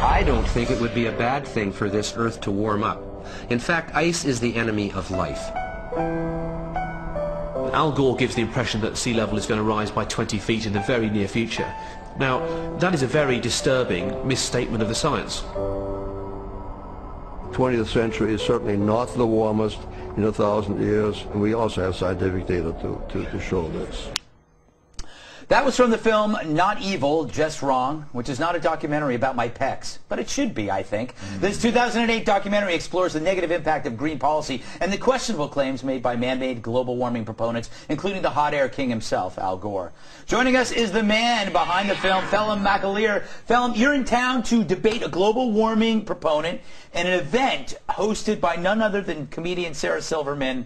I don't think it would be a bad thing for this Earth to warm up. In fact, ice is the enemy of life. Al Gore gives the impression that sea level is going to rise by 20 feet in the very near future. Now, that is a very disturbing misstatement of the science. 20th century is certainly not the warmest in 1,000 years, and we also have scientific data to show this. That was from the film Not Evil, Just Wrong, which is not a documentary about my pecs, but it should be, I think. This 2008 documentary explores the negative impact of green policy and the questionable claims made by man-made global warming proponents, including the hot air king himself, Al Gore. Joining us is the man behind the film, Phelim McAleer. Phelim, you're in town to debate a global warming proponent in an event hosted by none other than comedian Sarah Silverman.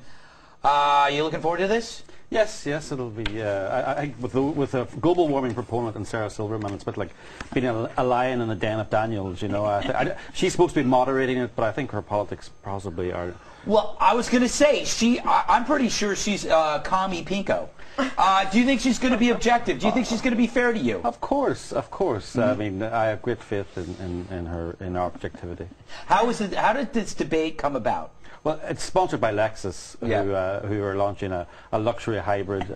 Are you looking forward to this? Yes, it'll be. With a global warming proponent and Sarah Silverman, it's a bit like being a lion in a den of Daniels. You know, she's supposed to be moderating it, but I think her politics possibly are. Well, I was going to say I'm pretty sure she's commie pinko. Do you think she's going to be objective? Do you think she's going to be fair to you? Of course. I mean, I have great faith in her objectivity. How did this debate come about? Well, it's sponsored by Lexus, who are launching a luxury hybrid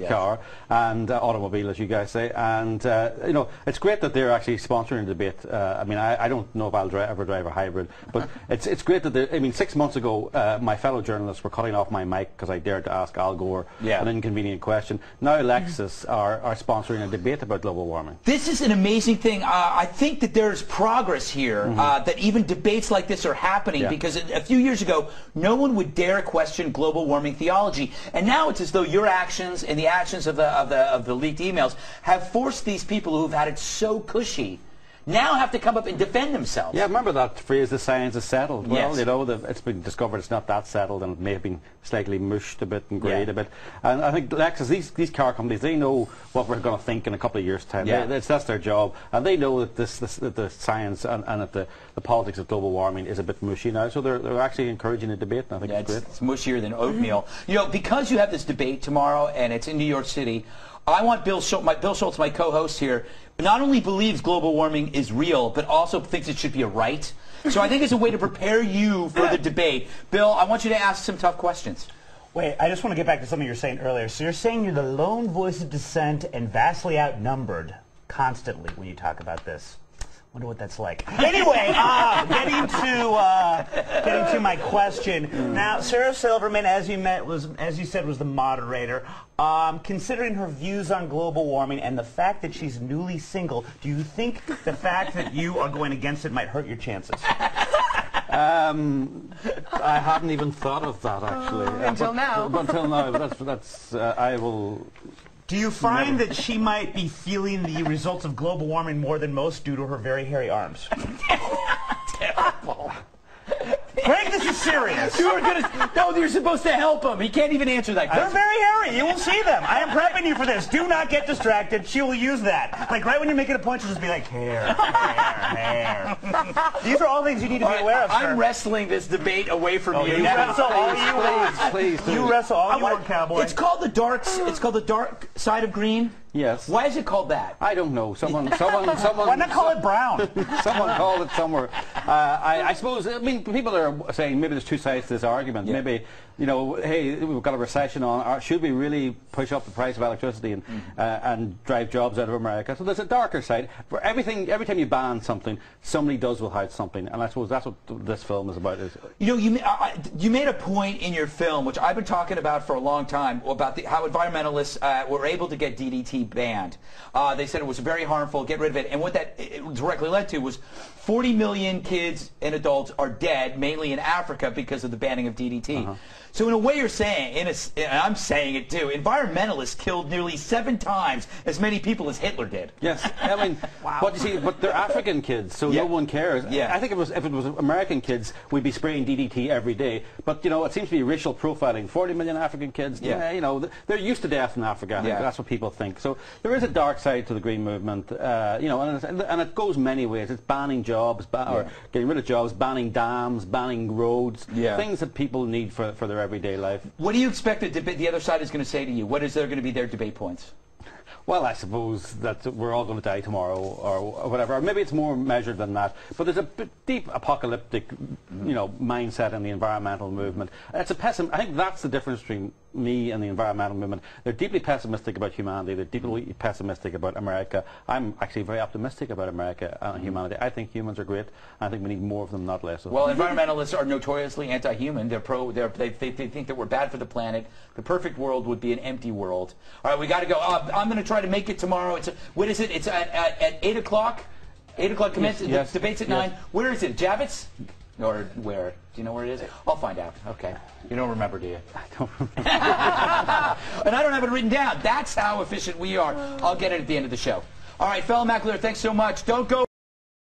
car and automobile, as you guys say. And you know, it's great that they're actually sponsoring the debate. I mean, I don't know if I'll ever drive a hybrid, but it's great that they're. I mean, 6 months ago, my fellow journalists were cutting off my mic because I dared to ask Al Gore an inconvenient question. Now Lexus are sponsoring a debate about global warming. This is an amazing thing. I think that there's progress here, that even debates like this are happening, because a few years ago, no one would dare question global warming theology, and now it's as though your actions and the actions of the leaked emails have forced these people who have had it so cushy now have to come up and defend themselves. Yeah, remember that phrase, the science is settled? Well, you know, it's been discovered it's not that settled, and it may have been slightly mushed a bit and greyed a bit. And I think Lexus, these car companies, they know what we're going to think in a couple of years' time. That's their job, and they know that the science and that the politics of global warming is a bit mushy now, so they're actually encouraging a debate, and I think it's great. It's mushier than oatmeal. You know, because you have this debate tomorrow, and it's in New York City, I want Bill Schultz, my co-host here, not only believes global warming is real, but also thinks it should be a right. So I think it's a way to prepare you for the debate. Bill, I want you to ask some tough questions. Wait, I just want to get back to something you were saying earlier. So you're saying you're the lone voice of dissent and vastly outnumbered constantly when you talk about this. Wonder what that's like. Anyway, getting to my question. Now, Sarah Silverman, as you said, was the moderator. Considering her views on global warming and the fact that she's newly single, do you think the fact that you are going against it might hurt your chances? I hadn't even thought of that, actually. Until now. Until now, but that's I will. Do you find that she might be feeling the results of global warming more than most due to her very hairy arms? Terrible. Craig, this is serious. You're supposed to help him. He can't even answer that question. They're very hairy. You will see them. I am prepping you for this. Do not get distracted. She will use that. Like right when you're making a point, she'll just be like, hair. These are all things you need to be aware of, sir. I'm wrestling this debate away from you. You wrestle all you want. Please. You wrestle all you want, cowboy. It's called the dark side of green. Yes. Why is it called that? I don't know. Someone. Why not call it brown? Someone called it somewhere. I suppose. I mean, people are saying maybe there's two sides to this argument. Maybe, you know, hey, we've got a recession on. Should we really push up the price of electricity and drive jobs out of America? So there's a darker side. For everything, every time you ban something, somebody does without something, and I suppose that's what this film is about. You know, you made a point in your film, which I've been talking about for a long time, about how environmentalists were able to get DDT banned. They said it was very harmful, get rid of it, and what that directly led to was 40 million kids and adults are dead, mainly in Africa, because of the banning of DDT. So in a way you're saying, and I'm saying it too, environmentalists killed nearly 7 times as many people as Hitler did. Yes, I mean, but you see, but they're African kids, so no one cares. I think if it was American kids, we'd be spraying DDT every day. But you know, it seems to be racial profiling. 40 million African kids, you know, they're used to death in Africa. I think that's what people think. So there is a dark side to the green movement, you know, and it goes many ways. It's banning jobs, or getting rid of jobs, banning dams, banning roads, things that people need for their everyday life. What do you expect the other side is going to say to you? What is there going to be their debate points? well, I suppose that we're all going to die tomorrow, or whatever. Or maybe it's more measured than that. But there's a deep apocalyptic, mindset in the environmental movement. It's a I think that's the difference between me and the environmental movement. They're deeply pessimistic about humanity. They're deeply pessimistic about America. I'm actually very optimistic about America and humanity. I think humans are great. I think we need more of them, not less of them. Well, environmentalists are notoriously anti-human. They think that we're bad for the planet. The perfect world would be an empty world. All right, we got to go. I'm going to try to make it tomorrow. What is it? It's at 8 o'clock. 8 o'clock commences. Yes. Debates at 9. Where is it? Javits? Or where? Do you know where it is? I'll find out. Okay. You don't remember, do you? I don't remember. And I don't have it written down. That's how efficient we are. I'll get it at the end of the show. All right, Phelim McAleer, thanks so much. Don't go.